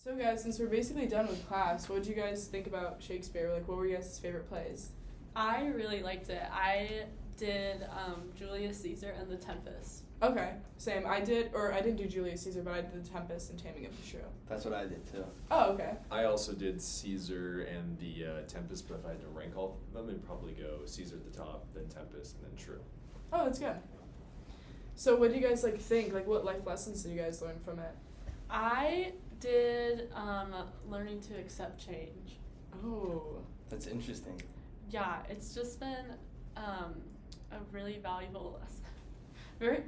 So guys, since we're basically done with class, what did you guys think about Shakespeare? Like, what were your guys' favorite plays? I really liked it. I did Julius Caesar and the Tempest. Okay, same. I didn't do Julius Caesar, but I did The Tempest and Taming of the Shrew. That's what I did too. Oh, okay. I also did Caesar and the Tempest, but if I had to rank all of them, I'd probably go Caesar at the top, then Tempest, and then Shrew. Oh, that's good. So what do you guys think? Like, what life lessons did you guys learn from it? I did learning to accept change. Oh. That's interesting. Yeah, it's just been a really valuable lesson.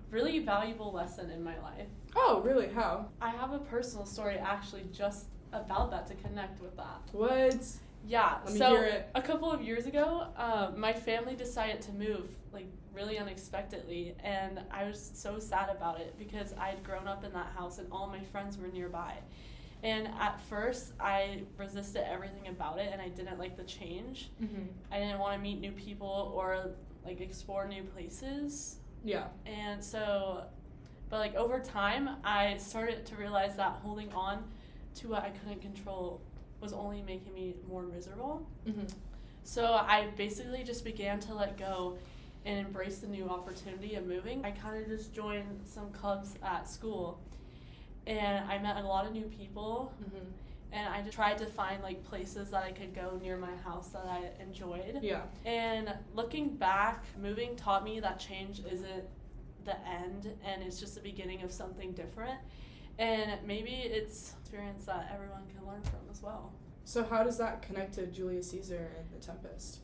Really valuable lesson in my life. Oh, really? How? I have a personal story actually just about that to connect with that. What? Yeah, Let me so hear it. a couple of years ago, my family decided to move, like, really unexpectedly, and I was so sad about it because I'd grown up in that house and all my friends were nearby. And at first, I resisted everything about it, and I didn't like the change. Mm-hmm. I didn't want to meet new people or, like, explore new places. Yeah. And so, but, like, over time, I started to realize that holding on to what I couldn't control was only making me more miserable. Mm-hmm. So I basically just began to let go and embrace the new opportunity of moving. I kind of just joined some clubs at school, and I met a lot of new people. Mm-hmm. And I just tried to find, like, places that I could go near my house that I enjoyed. Yeah. And looking back, moving taught me that change isn't the end, and it's just the beginning of something different. And maybe it's experience that everyone can learn from as well. So how does that connect to Julius Caesar and The Tempest?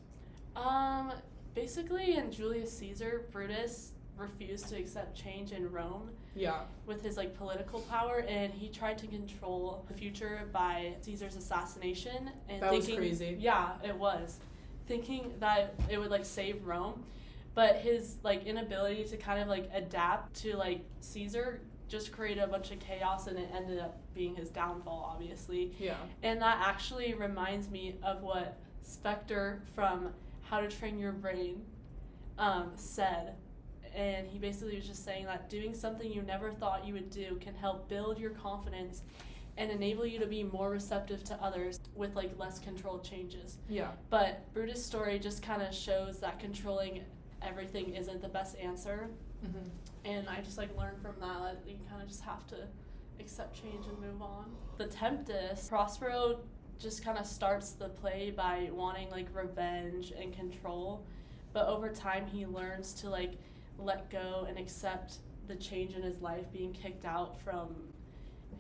Basically in Julius Caesar, Brutus refused to accept change in Rome. Yeah. With his, like, political power, and he tried to control the future by Caesar's assassination. And That was crazy. Yeah, it was. Thinking that it would, like, save Rome, but his, like, inability to kind of, like, adapt to, like, Caesar just created a bunch of chaos, and it ended up being his downfall, obviously. Yeah. And that actually reminds me of what Spectre from How to Train Your Brain said. And he basically was just saying that doing something you never thought you would do can help build your confidence and enable you to be more receptive to others with, like, less controlled changes. Yeah. But Brutus' story just kind of shows that controlling everything isn't the best answer. Mm-hmm. And I just, like, learned from that you kind of just have to accept change and move on. The Tempest, Prospero just kind of starts the play by wanting, like, revenge and control. But over time he learns to, like, let go and accept the change in his life, being kicked out from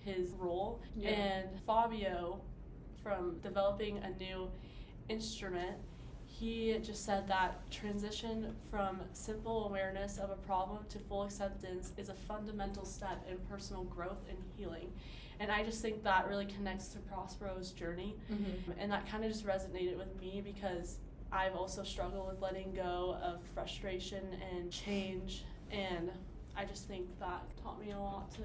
his role. Yeah. And Fabio, from developing a new instrument, he just said that transition from simple awareness of a problem to full acceptance is a fundamental step in personal growth and healing. And I just think that really connects to Prospero's journey. Mm-hmm. And that kind of just resonated with me because I've also struggled with letting go of frustration and change, and I just think that taught me a lot too.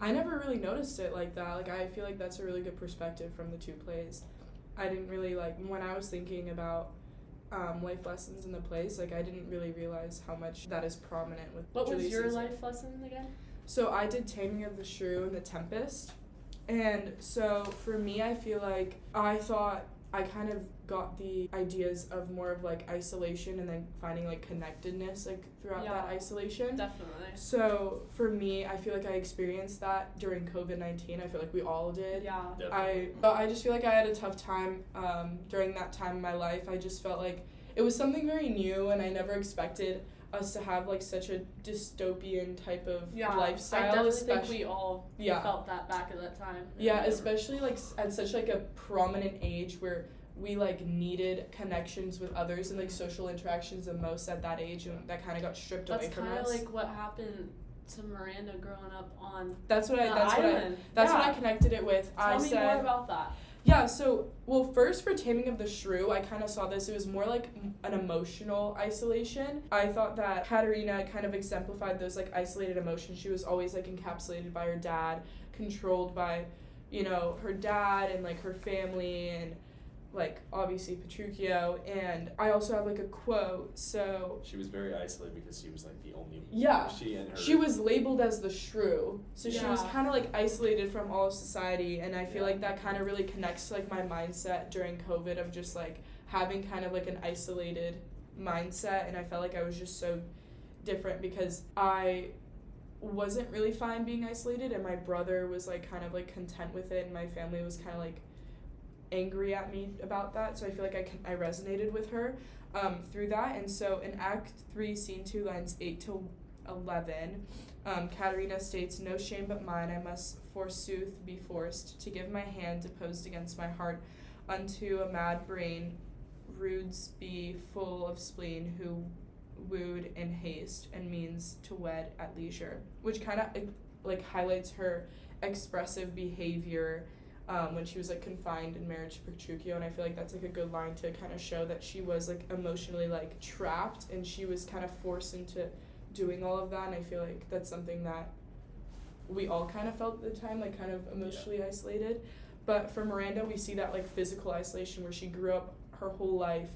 I never really noticed it like that. Like, I feel like that's a really good perspective from the two plays. I didn't really, like, when I was thinking about life lessons in the plays, like, I didn't really realize how much that is prominent with What Julius was your Caesar. life lesson again? So I did Taming of the Shrew and The Tempest. And so for me, I feel like I thought I kind of got the ideas of more of, like, isolation and then finding, like, connectedness, like, throughout that isolation. Definitely. So for me, I feel like I experienced that during COVID-19. I feel like we all did. Yeah. Definitely. I just feel like I had a tough time during that time in my life. I just felt like it was something very new, and I never expected us to have, like, such a dystopian type of lifestyle. I definitely think we all Yeah. felt that back at that time. Yeah, especially, like, at such, like, a prominent age where we, like, needed connections with others and, like, social interactions the most at that age, and that kind of got stripped away from us. That's kind of like what happened to Miranda growing up on That's what island. That's what I connected it with. Tell me more about that. Yeah, so, well, first for Taming of the Shrew, I kind of saw this. It was more like an emotional isolation. I thought that Katerina kind of exemplified those, like, isolated emotions. She was always, like, encapsulated by her dad, controlled by, you know, her dad and, like, her family, and like obviously Petruchio, and I also have like a quote. So She was very isolated because she was like the only. Yeah. She was labeled as the shrew, so she was Yeah. kind of like isolated from all of society, and I feel Yeah. like that kind of really connects to like my mindset during COVID of just like having kind of like an isolated mindset, and I felt like I was just so different because I wasn't really fine being isolated, and my brother was like kind of like content with it, and my family was kind of like angry at me about that, so I feel like I resonated with her through that. And so in Act 3, Scene 2, lines 8 to 11, Katerina states, "No shame but mine, I must forsooth be forced to give my hand deposed against my heart unto a mad brain, rudes be full of spleen, who wooed in haste and means to wed at leisure," which kind of like highlights her expressive behavior when she was like confined in marriage to Petruchio, and I feel like that's like a good line to kind of show that she was like emotionally like trapped, and she was kind of forced into doing all of that, and I feel like that's something that we all kind of felt at the time, like kind of emotionally isolated. But for Miranda, we see that like physical isolation where she grew up her whole life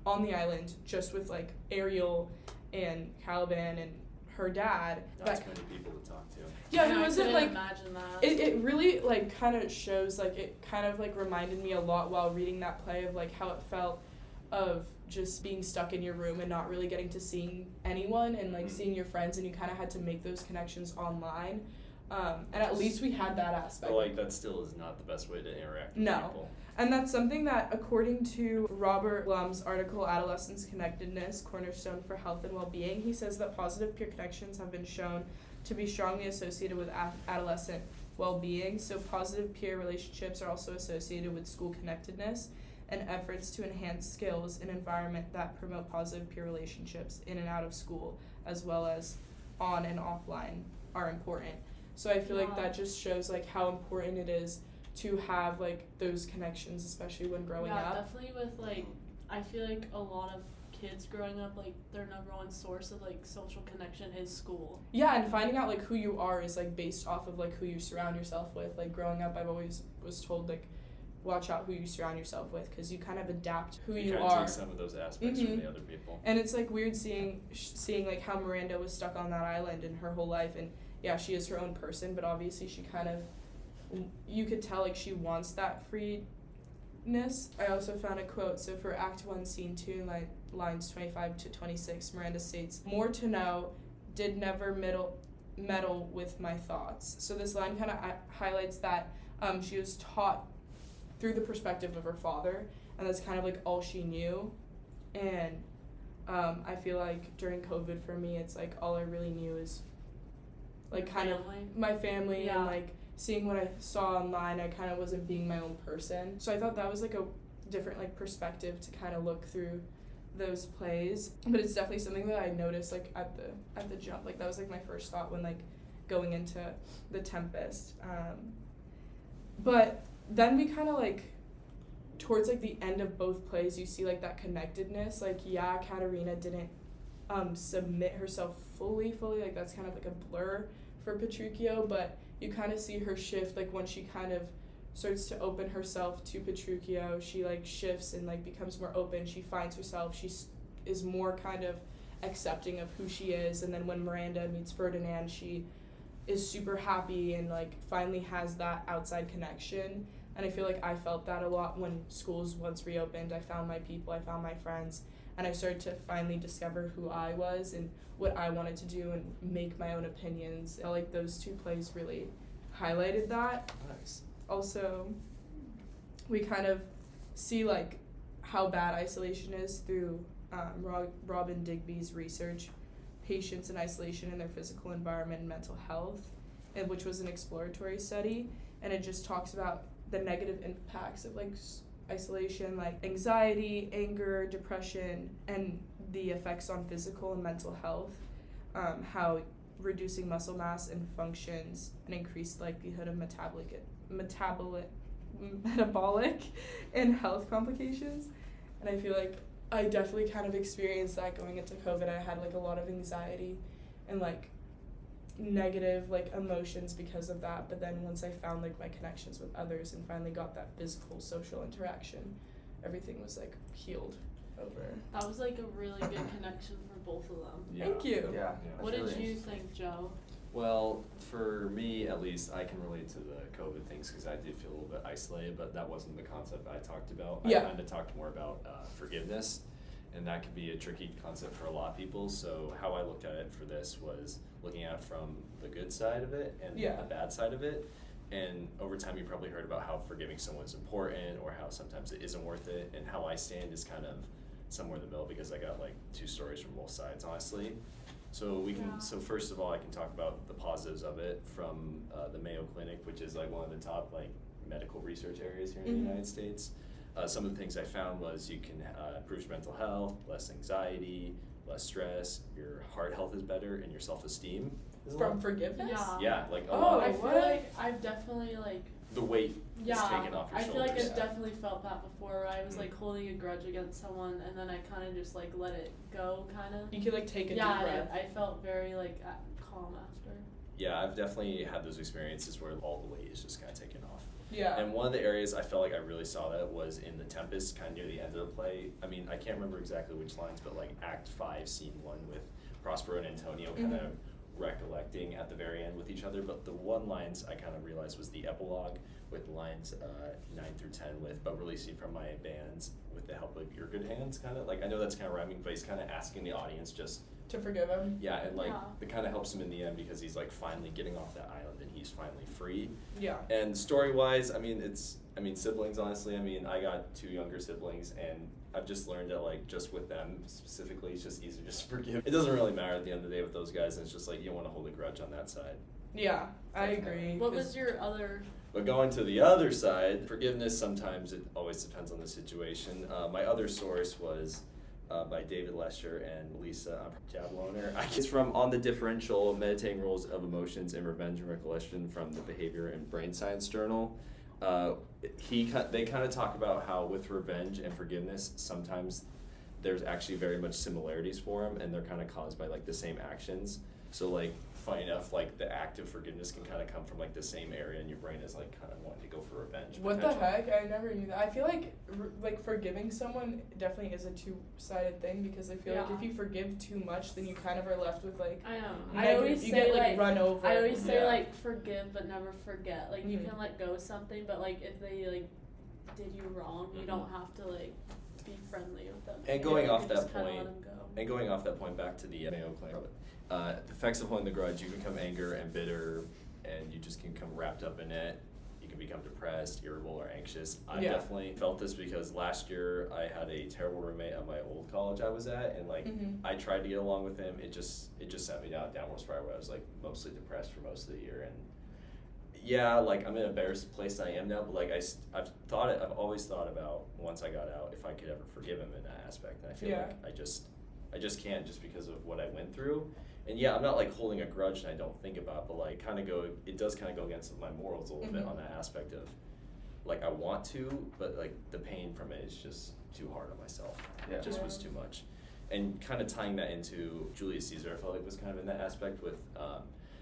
on the island just with like Ariel and Caliban and her dad. Not as many people to talk to. Yeah, I it wasn't couldn't like imagine that. it really like kind of shows, like it kind of like reminded me a lot while reading that play of like how it felt of just being stuck in your room and not really getting to seeing anyone and like seeing your friends, and you kind of had to make those connections online, and at least we had that aspect. But like that still is not the best way to interact with No. people. And that's something that, according to Robert Blum's article, Adolescence Connectedness, Cornerstone for Health and Well-Being, he says that positive peer connections have been shown to be strongly associated with adolescent well-being. So positive peer relationships are also associated with school connectedness, and efforts to enhance skills in an environment that promote positive peer relationships in and out of school, as well as on and offline, are important. So I feel like that just shows like how important it is to have like those connections, especially when growing yeah, up. definitely with like, I feel like a lot of kids growing up, like their number one source of like social connection is school. Yeah, and finding out like who you are is like based off of like who you surround yourself with. Like growing up, I've always was told like, watch out who you surround yourself with, because you kind of adapt who you kind are. of take some of those aspects from the other people. And it's like weird seeing like how Miranda was stuck on that island in her whole life, and yeah, she is her own person, but obviously she kind of, you could tell like she wants that freeness. I also found a quote. So for Act 1, Scene 2, lines 25 to 26, Miranda states, "More to know, did never meddle with my thoughts." So this line kind of highlights that she was taught through the perspective of her father, and that's kind of like all she knew. And I feel like during COVID for me, it's like all I really knew is like kind of my family, Yeah. and like seeing what I saw online, I kind of wasn't being my own person. So I thought that was like a different like perspective to kind of look through those plays. But it's definitely something that I noticed like at the jump. Like that was like my first thought when like going into The Tempest. But then we kind of like towards like the end of both plays, you see like that connectedness. Like yeah, Katerina didn't submit herself fully, like that's kind of like a blur for Petruchio, but you kind of see her shift like when she kind of starts to open herself to Petruchio. She like shifts and like becomes more open. She finds herself. She is more kind of accepting of who she is. And then when Miranda meets Ferdinand, she is super happy and like finally has that outside connection. And I feel like I felt that a lot when schools once reopened. I found my people, I found my friends, and I started to finally discover who I was and what I wanted to do and make my own opinions. I felt like those two plays really highlighted that. Nice. Also, we kind of see like how bad isolation is through Robin Digby's research, Patients in Isolation in Their Physical Environment and Mental Health, and which was an exploratory study, and it just talks about the negative impacts of like isolation, like anxiety, anger, depression, and the effects on physical and mental health, how reducing muscle mass and functions, and increased likelihood of metabolic and health complications. And I feel like I definitely kind of experienced that going into COVID. I had like a lot of anxiety and like negative like emotions because of that, but then once I found like my connections with others and finally got that physical social interaction, everything was like healed over. That was like a really good connection for both of them. Yeah. Thank you. Yeah. What that's did really you interesting. think, Joe? Well, for me at least, I can relate to the COVID things because I did feel a little bit isolated, but that wasn't the concept I talked about. Yeah. I kind of talked more about forgiveness, and that can be a tricky concept for a lot of people. So how I looked at it for this was looking at it from the good side of it and Yeah. the bad side of it. And over time, you probably heard about how forgiving someone is important, or how sometimes it isn't worth it. And how I stand is kind of somewhere in the middle because I got like two stories from both sides, honestly. So we can. Yeah. So first of all, I can talk about the positives of it from the Mayo Clinic, which is like one of the top like medical research areas here in Mhm. the United States. Some of the things I found was you can improve your mental health, less anxiety, less stress. Your heart health is better, and your self-esteem is a From lot. forgiveness? Yeah. Yeah, like a Oh, lot. I feel what? like I've definitely like The weight yeah, is taken off your I shoulders. feel like I've Yeah. definitely felt that before where I was Mm. like holding a grudge against someone and then I kinda just like let it go kinda. You could like take a deep Yeah, breath. I felt very like calm after. Yeah, I've definitely had those experiences where all the weight is just kind of taken off. Yeah. And one of the areas I felt like I really saw that was in The Tempest, kind of near the end of the play. I mean, I can't remember exactly which lines, but like Act 5, Scene 1 with Prospero and Antonio kind of recollecting at the very end with each other. But the one lines I kind of realized was the epilogue with lines 9 through 10 with, but releasing from my bands with the help of your good hands, kind of. Like, I know that's kind of rhyming, but he's kind of asking the audience just, To forgive him. yeah, and like, Yeah. it kind of helps him in the end because he's like finally getting off that island and he's finally free. Yeah. And story-wise, I mean, siblings, honestly, I mean, I got 2 younger siblings, and I've just learned that, like, just with them specifically, it's just easier just to forgive. It doesn't really matter at the end of the day with those guys, and it's just like, you don't want to hold a grudge on that side. Yeah, I Definitely. agree. What 'cause- was your other But going to the other side, forgiveness, sometimes it always depends on the situation. My other source was by David Lesher and Lisa Jabloner. It's from On the Differential, Meditating Roles of Emotions in Revenge and Recollection from the Behavior and Brain Science Journal. They kind of talk about how with revenge and forgiveness, sometimes there's actually very much similarities for them, and they're kind of caused by like the same actions. So like, funny enough, like the act of forgiveness can kind of come from like the same area in your brain as like kind of wanting to go for revenge. What the potentially. heck? I never knew that. I feel like like forgiving someone definitely is a two-sided thing because I feel like Yeah. if you forgive too much, then you kind of are left with like I know. neg- I always you say get like run over. I always say Yeah. like forgive but never forget. Like you Mhm. can let go of something, but like if they like did you wrong, you Mhm. don't have to like be friendly with them. And going You off can just that kinda point, let 'em go. And going off that point back to the Mayo Clinic, the effects of holding the grudge, you become anger and bitter, and you just can become wrapped up in it. You can become depressed, irritable, or anxious. I Yeah. definitely felt this because last year I had a terrible roommate at my old college I was at, and like Mhm. I tried to get along with him. It just sent me down a downward spiral where I was like mostly depressed for most of the year. And yeah, like I'm in a better place than I am now, but like I've always thought about once I got out if I could ever forgive him in that aspect. And I feel Yeah. like I just can't just because of what I went through. And yeah, I'm not like holding a grudge and I don't think about it, but like it does kind of go against my morals a little bit Mhm. on that aspect of like I want to, but like the pain from it is just too hard on myself. Yeah. It just was too much. And kind of tying that into Julius Caesar, I felt like was kind of in that aspect with,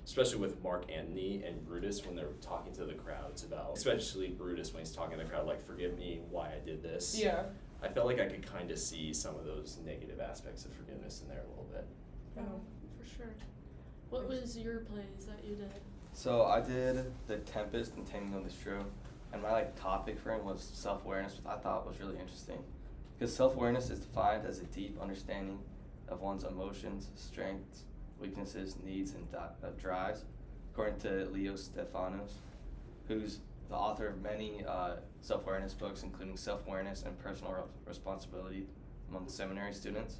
especially with Mark Antony and Brutus when they're talking to the crowds about, especially Brutus when he's talking to the crowd like, forgive me why I did this. Yeah. I felt like I could kind of see some of those negative aspects of forgiveness in there a little bit. Yeah, for sure. What was your plays that you did? So I did The Tempest and Taming of the Shrew, and my like topic for it was self-awareness, which I thought was really interesting. Because self-awareness is defined as a deep understanding of one's emotions, strengths, weaknesses, needs, and drives, according to Leo Stefanos, who's the author of many self-awareness books, including Self-Awareness and Personal Responsibility among seminary students.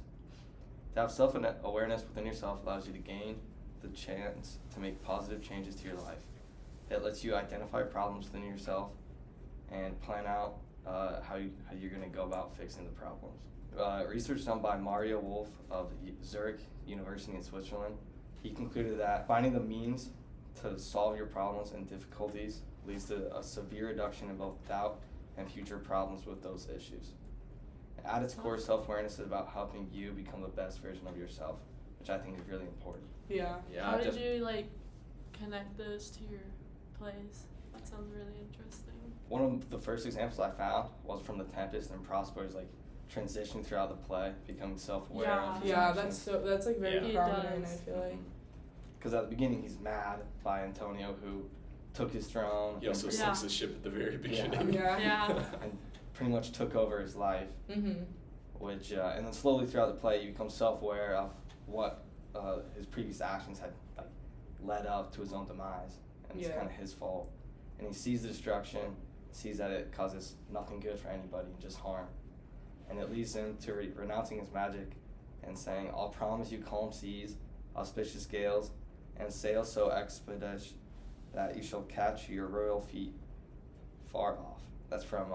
To have self-awareness within yourself allows you to gain the chance to make positive changes to your life. It lets you identify problems within yourself and plan out how you're going to go about fixing the problems. Research done by Mario Wolf of Zurich University in Switzerland, he concluded that finding the means to solve your problems and difficulties leads to a severe reduction in both doubt and future problems with those issues. At its core, self-awareness is about helping you become the best version of yourself, which I think is really important. Yeah. Yeah. How did you like connect those to your plays? That sounds really interesting. one of the first examples I found was from The Tempest, and Prosper's like transition throughout the play, becoming self-aware Yeah. of his Yeah, actions. that's like very Yeah. He prominent. I does. feel like. Because at the beginning he's mad by Antonio, who took his throne. He also and, Yeah. sinks the ship at the very beginning. Yeah. Yeah. and pretty much took over his life. Mhm. Which and then slowly throughout the play, you become self-aware of what his previous actions had like led up to his own demise, and it's Yeah. kind of his fault. And he sees the destruction, sees that it causes nothing good for anybody, just harm, and it leads him to renouncing his magic and saying, "I'll promise you calm seas, auspicious gales, and sail so expeditious that you shall catch your royal feet far off." That's from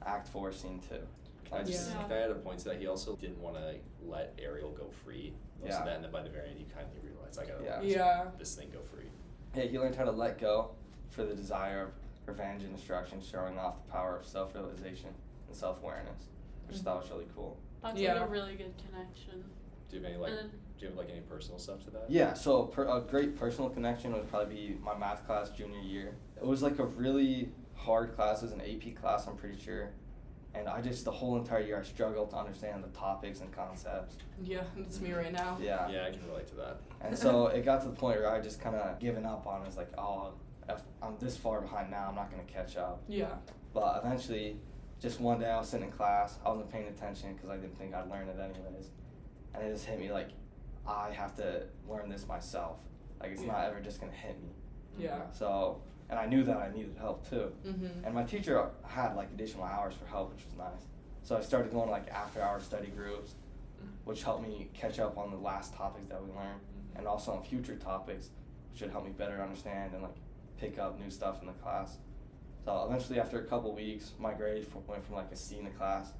Act 4, Scene 2. Can I just Yeah. can I add a point to that? He also didn't want to let Ariel go free. Most Yeah. of that, and then by the very end, he kind of realized I gotta Yeah. let Yeah. this thing go free. Yeah, he learned how to let go for the desire of revenge and destruction, showing off the power of self-realization and self-awareness, which I thought was really cool. That's Yeah. like a really good connection. Do you have any like And do you have like any personal stuff to that? Yeah, so a great personal connection would probably be my math class junior year. It was like a really hard class. It was an AP class, I'm pretty sure. And the whole entire year, I struggled to understand the topics and concepts. Yeah, that's me right now. Yeah. Yeah, I can relate to that. And so it got to the point where I just kind of given up on it. It's like, oh, if I'm this far behind now, I'm not going to catch up. Yeah. But eventually, just one day I was sitting in class, I wasn't paying attention because I didn't think I'd learn it anyways. And it just hit me like, I have to learn this myself. Like, it's not Yeah. ever just going to hit me. Yeah. So, and I knew that I needed help too. Mhm. And my teacher had like additional hours for help, which was nice. So I started going to like after-hour study groups, which helped me catch up on the last topics that we learned, and also on future topics, which would help me better understand and like pick up new stuff in the class. So eventually, after a couple weeks, my grade went from like a C in the class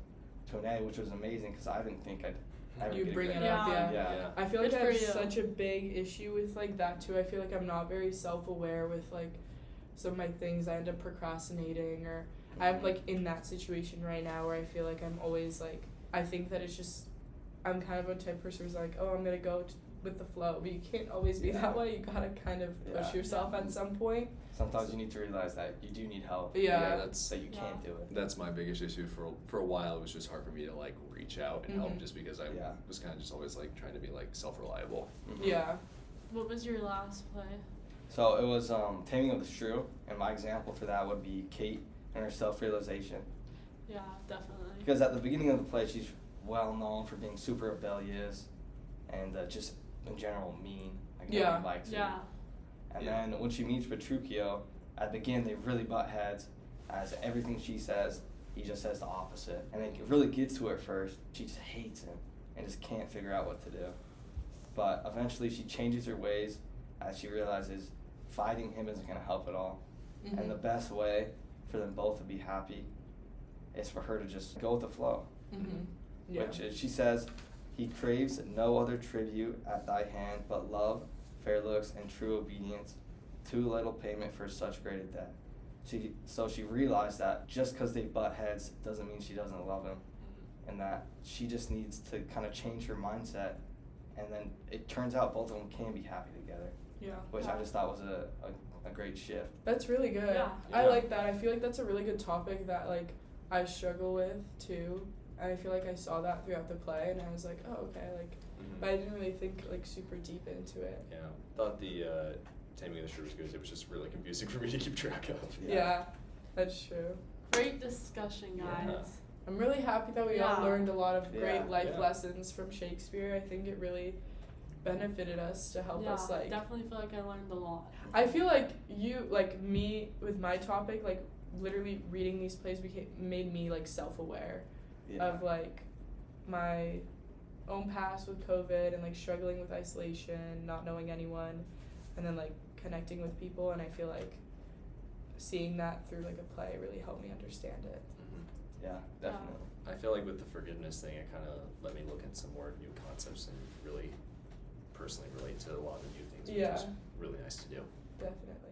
to an A, which was amazing because I didn't think I'd ever You get a bring grade. it up, Yeah. yeah. I feel like Good I for have you. such a big issue with like that too. I feel like I'm not very self-aware with like some of my things. I end up procrastinating, or I'm like in that situation right now where I feel like I'm always like, I think that it's just, I'm kind of a type of person who's like, oh, I'm gonna go with the flow, but you can't always be that way. You gotta kind of push Yeah. yourself at some point. Sometimes you need to realize that you do need help. Yeah. that's That you can't do it. that's my biggest issue. For a while, it was just hard for me to like reach out and help, Mhm. just because I Yeah. was kind of just always like trying to be like self-reliable. Mhm. Yeah. what was your last play? So it was Taming of the Shrew, and my example for that would be Kate and her self-realization. Yeah, definitely. Because at the beginning of the play, she's well known for being super rebellious and just in general mean. Like Yeah. nobody likes her. Yeah. And Yeah. then when she meets Petruchio, at the beginning they really butt heads, as everything she says, he just says the opposite. And it really gets to her at first. She just hates him and just can't figure out what to do. But eventually she changes her ways as she realizes fighting him isn't going to help at all. Mhm. And the best way for them both to be happy is for her to just go with the flow. Mhm. Yeah. Which is, she says, he craves no other tribute at thy hand but love, fair looks, and true obedience, too little payment for such great a debt. So she realized that just because they butt heads doesn't mean she doesn't love him, and that she just needs to kind of change her mindset, and then it turns out both of them can be happy together, Yeah. which I just thought was a great shift. That's really good. Yeah. I Yeah. like that. I feel like that's a really good topic that like I struggle with too. And I feel like I saw that throughout the play, and I was like, oh, okay, like, but I didn't really think like super deep into it. Yeah, thought the Taming of the Shrew was good. It was just really confusing for me to keep track of. Yeah, that's true. Great discussion, guys. Yeah. I'm really happy that we Yeah. all learned a lot of great Yeah. life Yeah. lessons from Shakespeare. I think it really benefited us to help Yeah, us like. definitely feel like I learned a lot. I feel like you, like me, with my topic, like literally reading these plays made me like self-aware of like my own past with COVID and like struggling with isolation, not knowing anyone, and then like connecting with people. And I feel like seeing that through like a play really helped me understand it. Yeah, definitely. I feel like with the forgiveness thing, it kind of let me look at some more new concepts and really personally relate to a lot of the new things, which Yeah. was really nice to do. Definitely.